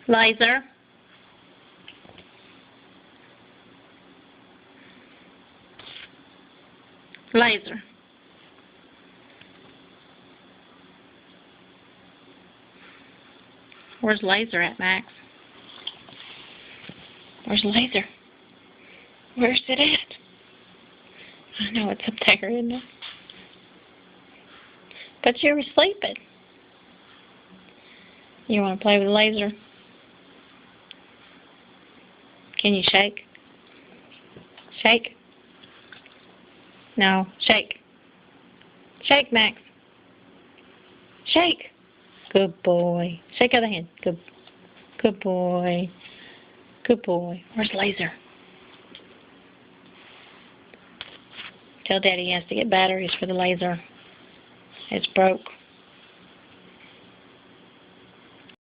Laser. Laser. Where's Laser at, Max? Where's Laser? Where's it at? I know it's up there, isn't it? But you were sleeping. You want to play with Laser? Can you shake? Shake? No, shake. Shake, Max. Shake. Good boy. Shake other hand. Good boy. Good boy. Where's Laser? Tell Daddy he has to get batteries for the Laser. It's broke.